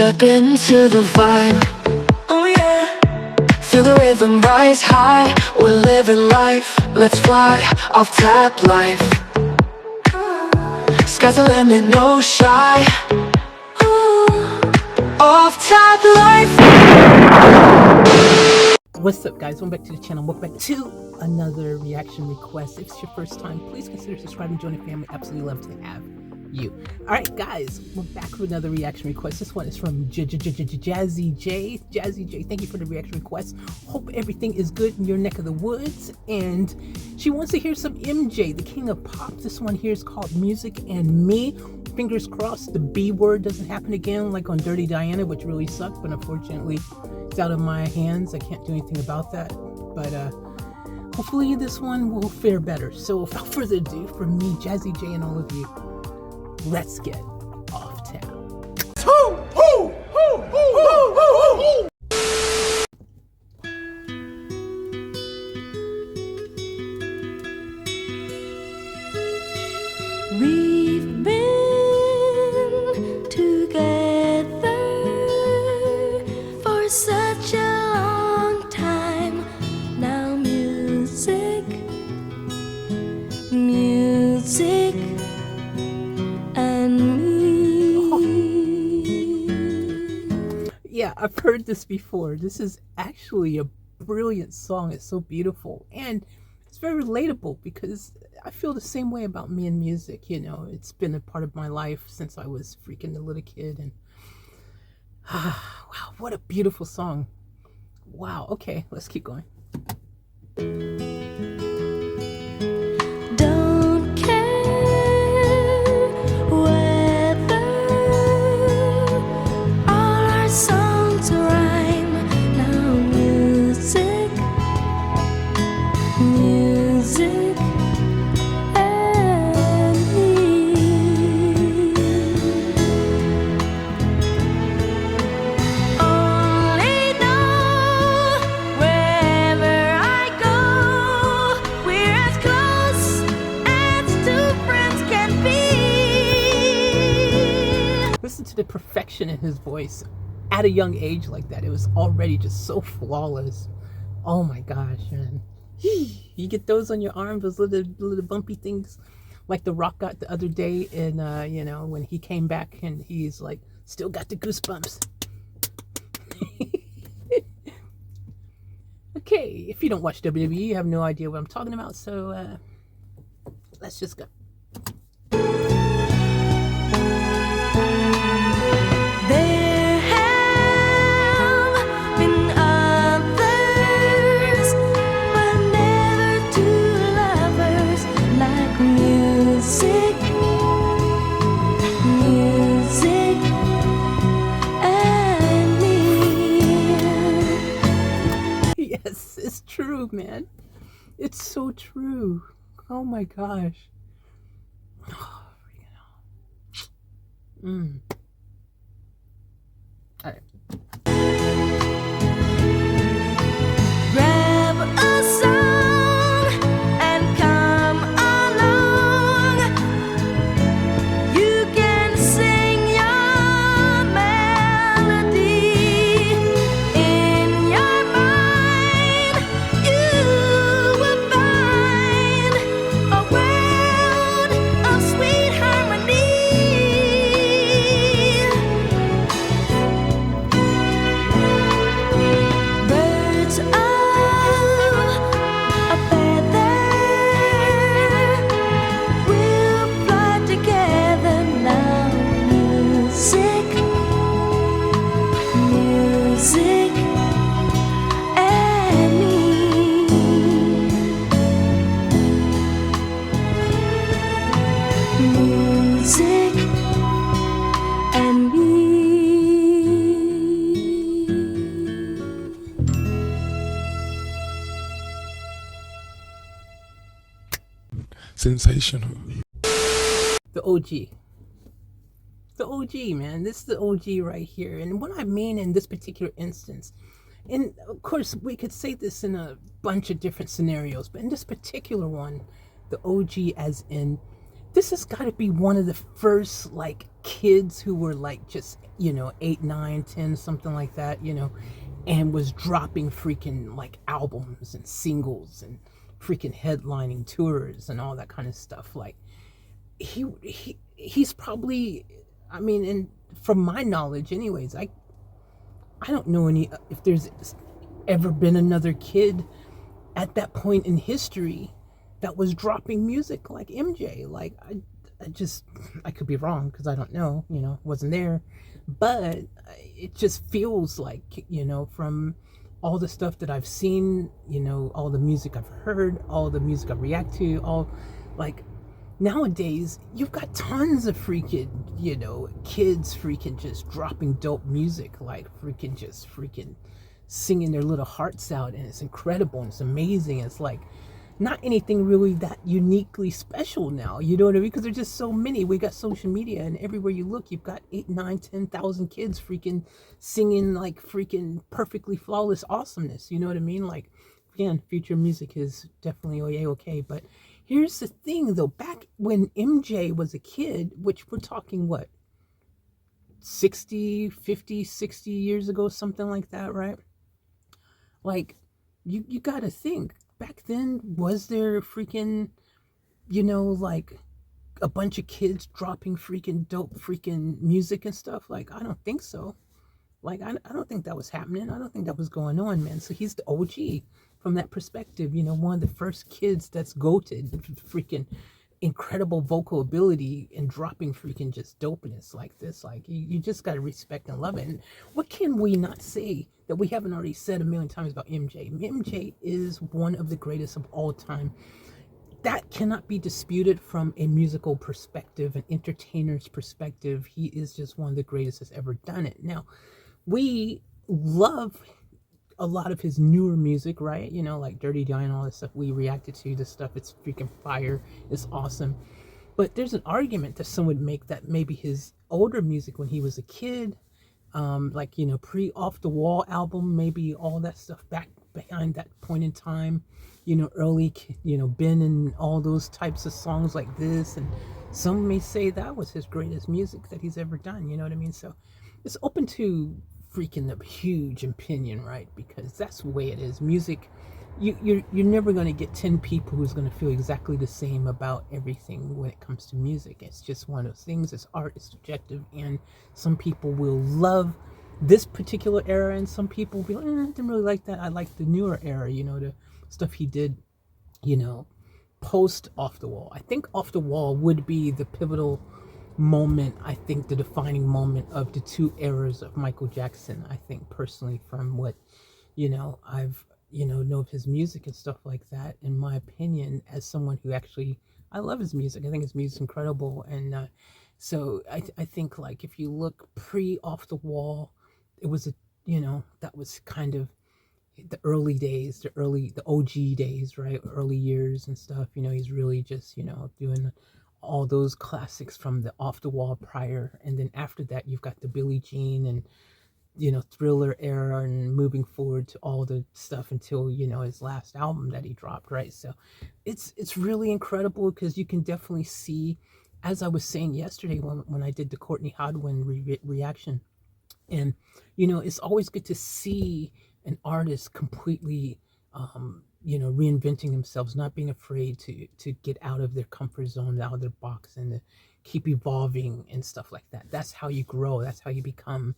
Step into the vibe, oh yeah. Feel the rhythm rise high, we're living life. Let's fly, off tap life. Sky's the limit, no shy. Off tap life. What's up, guys? Welcome back to the channel. Welcome back to another reaction request. If it's your first time, please consider subscribing, joining the family. Absolutely love to have you. Alright, guys, we're back with another reaction request. This one is from Jazzy J. Jazzy J, thank you for the reaction request. Hope everything is good in your neck of the woods. And she wants to hear some MJ, the king of pop. This one here is called Music and Me. Fingers crossed the B word doesn't happen again like on Dirty Diana, which really sucked, but unfortunately it's out of my hands. I can't do anything about that, but hopefully this one will fare better. So without further ado, from me, Jazzy J, and all of you, let's get off tap. We've been together for such a long time now. Music and me. Yeah, I've heard this before. This is actually a brilliant song. It's so beautiful and it's very relatable because I feel the same way about me and music. You know, it's been a part of my life since I was freaking a little kid. And wow, what a beautiful song. Wow. Okay, let's keep going. Don't care whether all our songs rhyme. Now music and me. Only know wherever I go, we're as close as two friends can be. Listen to the perfection in his voice at a young age like that. It was already just so flawless. Oh my gosh, man. You get those on your arm, those little bumpy things like The Rock got the other day in you know, when he came back and he's like, still got the goosebumps. Okay, if you don't watch WWE, you have no idea what I'm talking about, so let's just go. There have been others, but never two lovers like music and me. Yes, it's true, man. It's so true. Oh my gosh. Oh, freaking hell. All right. Grab a song and come along. You can sing your melody in your mind. You will find a world of sweet harmony. Birds of a feather will fly together now. Music and me. Music and me. Sensational. The OG. The OG, man. This is the OG right here. And what I mean in this particular instance, and of course we could say this in a bunch of different scenarios, but in this particular one, the OG as in this has got to be one of the first like kids who were like just 8, 9, 10, something like that, and was dropping freaking like albums and singles and freaking headlining tours and all that kind of stuff. Like he's probably, I mean, and from my knowledge anyways, I don't know if there's ever been another kid at that point in history that was dropping music like MJ. Like I could be wrong because I don't know, wasn't there, but it just feels like, from all the stuff that I've seen, all the music I've heard, all the music I react to, all like nowadays you've got tons of freaking, kids freaking just dropping dope music, like freaking singing their little hearts out, and it's incredible and it's amazing. It's like not anything really that uniquely special now, you know what I mean? Because there's just so many. We got social media, and everywhere you look, you've got 8, 9, 10,000 kids freaking singing like freaking perfectly flawless awesomeness. You know what I mean? Like, again, future music is definitely okay. But here's the thing, though. Back when MJ was a kid, which we're talking what, 60 years ago, something like that, right? Like, you gotta think. Back then, was there freaking, like a bunch of kids dropping freaking dope freaking music and stuff? Like, I don't think so. Like, I don't think that was happening. I don't think that was going on, man. So he's the OG from that perspective, one of the first kids that's goated, freaking incredible vocal ability and dropping freaking just dopeness like this. Like, you just got to respect and love it. And what can we not say that we haven't already said a million times about MJ? MJ is one of the greatest of all time. That cannot be disputed from a musical perspective, an entertainer's perspective. He is just one of the greatest that's ever done it. Now, we love a lot of his newer music, right? Like Dirty Diana, all this stuff. We reacted to this stuff. It's freaking fire. It's awesome. But there's an argument that some would make that maybe his older music when he was a kid, like, pre Off the Wall album, maybe all that stuff back behind that point in time, early, Ben and all those types of songs like this. And some may say that was his greatest music that he's ever done. You know what I mean? So it's open to freaking a huge opinion, right? Because that's the way it is. Music, you're never going to get 10 people who's going to feel exactly the same about everything when it comes to music. It's just one of those things. It's art, it's subjective, and some people will love this particular era, and some people will be like, I didn't really like that. I like the newer era, the stuff he did, post Off the Wall. I think Off the Wall would be the pivotal moment, I think the defining moment of the two eras of Michael Jackson. I think personally, from what I've know of his music and stuff like that, in my opinion, as someone who actually, I love his music. I think his music's incredible. And so I think, like, if you look pre Off the Wall, it was that was kind of the early days, the OG days, right? Early years and stuff. He's really just doing all those classics from the Off the Wall prior. And then after that, you've got the Billie Jean and Thriller era, and moving forward to all the stuff until his last album that he dropped, right? So it's really incredible, because you can definitely see, as I was saying yesterday when I did the Courtney Hodwin reaction, and it's always good to see an artist completely reinventing themselves, not being afraid to get out of their comfort zone, out of their box, and to keep evolving and stuff like that. That's how you grow. That's how you become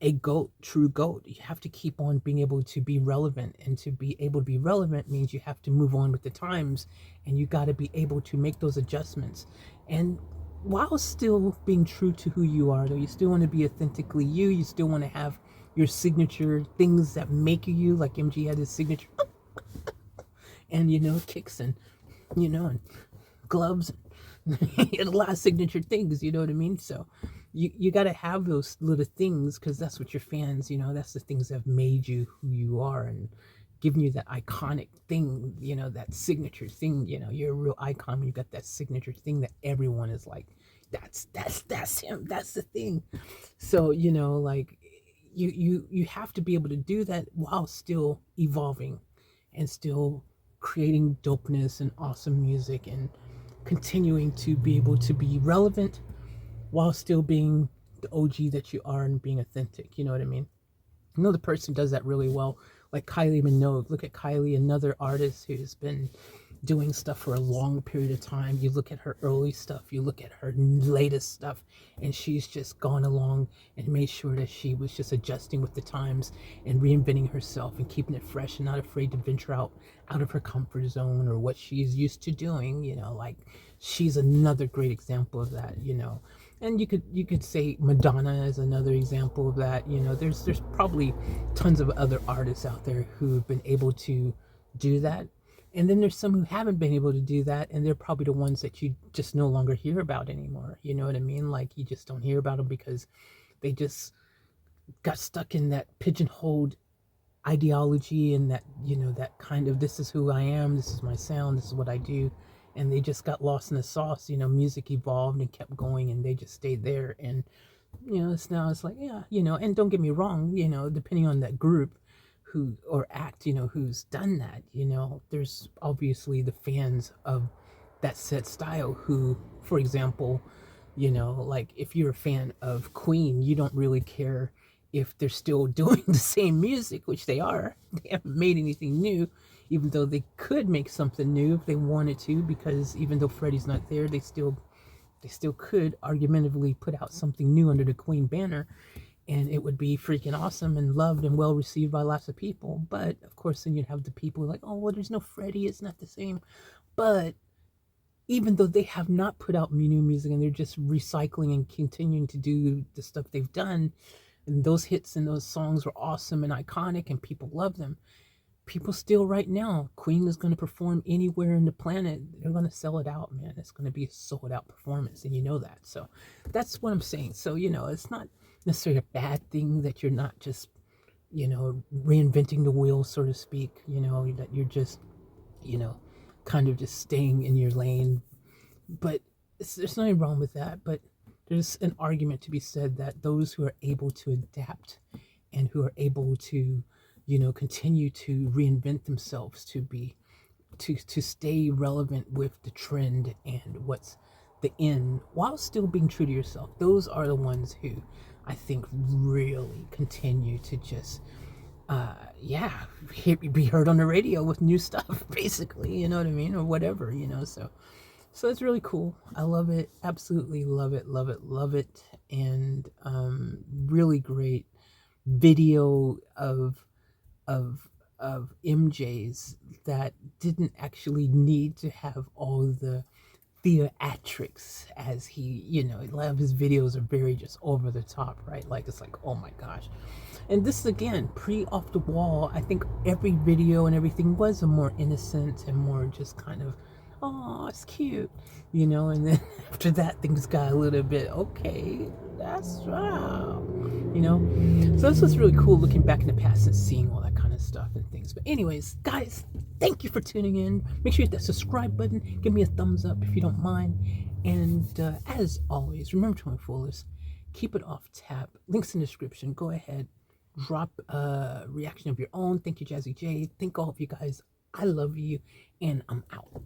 a GOAT, true GOAT. You have to keep on being able to be relevant, and to be able to be relevant means you have to move on with the times, and you got to be able to make those adjustments. And while still being true to who you are, though, you still want to be authentically you. You still want to have your signature things that make you, like MG had his signature and kicks and and gloves and a lot of signature things, you know what I mean? So you got to have those little things, because that's what your fans, that's the things that have made you who you are, and giving you that iconic thing, that signature thing. You're a real icon when you got that signature thing that everyone is like, that's him, that's the thing. So like you have to be able to do that while still evolving and still creating dopeness and awesome music. And continuing to be able to be relevant while still being the OG that you are and being authentic. You know what I mean? Another person does that really well, like Kylie Minogue. Look at Kylie, another artist who's been doing stuff for a long period of time. You look at her early stuff, you look at her latest stuff, and she's just gone along and made sure that she was just adjusting with the times and reinventing herself and keeping it fresh and not afraid to venture out of her comfort zone or what she's used to doing. You know, like she's another great example of that, you know. And you could say Madonna is another example of that. You know, there's probably tons of other artists out there who've been able to do that. And then there's some who haven't been able to do that, and they're probably the ones that you just no longer hear about anymore. You know what I mean? Like, you just don't hear about them because they just got stuck in that pigeonholed ideology and that, you know, that kind of, this is who I am, this is my sound, this is what I do. And they just got lost in the sauce. You know, music evolved and kept going, and they just stayed there. And, you know, it's like, yeah, you know, and don't get me wrong, you know, depending on that group who or act, you know, who's done that, you know, there's obviously the fans of that set style who, for example, you know, like if you're a fan of Queen, you don't really care if they're still doing the same music, which they are. They haven't made anything new, even though they could make something new if they wanted to, because even though Freddie's not there, they still could argumentatively put out something new under the Queen banner, and it would be freaking awesome and loved and well received by lots of people. But of course, then you'd have the people like, oh, well, there's no Freddie, it's not the same. But even though they have not put out new music and they're just recycling and continuing to do the stuff they've done, and those hits and those songs were awesome and iconic and people love them, people still right now, Queen is going to perform anywhere in the planet. They're going to sell it out, man. It's going to be a sold out performance, and you know that. So that's what I'm saying. So, you know, it's not necessarily a bad thing that you're not just, you know, reinventing the wheel, so to speak, you know, that you're just, you know, kind of just staying in your lane. But there's nothing wrong with that. But there's an argument to be said that those who are able to adapt and who are able to, you know, continue to reinvent themselves to be, to stay relevant with the trend and what's the in, while still being true to yourself. Those are the ones who I think really continue to just, be heard on the radio with new stuff, basically, you know what I mean, or whatever, you know. So it's really cool. I love it. Absolutely love it. Love it. Love it. And really great video of MJs that didn't actually need to have all the theatrics, as he, you know, a lot of his videos are very just over the top, right? Like, it's like, oh my gosh. And this is, again, off the wall. I think every video and everything was a more innocent and more just kind of, oh, it's cute, you know. And then after that, things got a little bit, okay, that's wow, you know. So this was really cool, looking back in the past and seeing all that kind of stuff and things. But anyways, guys, thank you for tuning in. Make sure you hit that subscribe button, give me a thumbs up if you don't mind, and as always, remember to my fullest, keep it off tap. Links in the description. Go ahead, drop a reaction of your own. Thank you, Jazzy J. Thank all of you guys. I love you, and I'm out.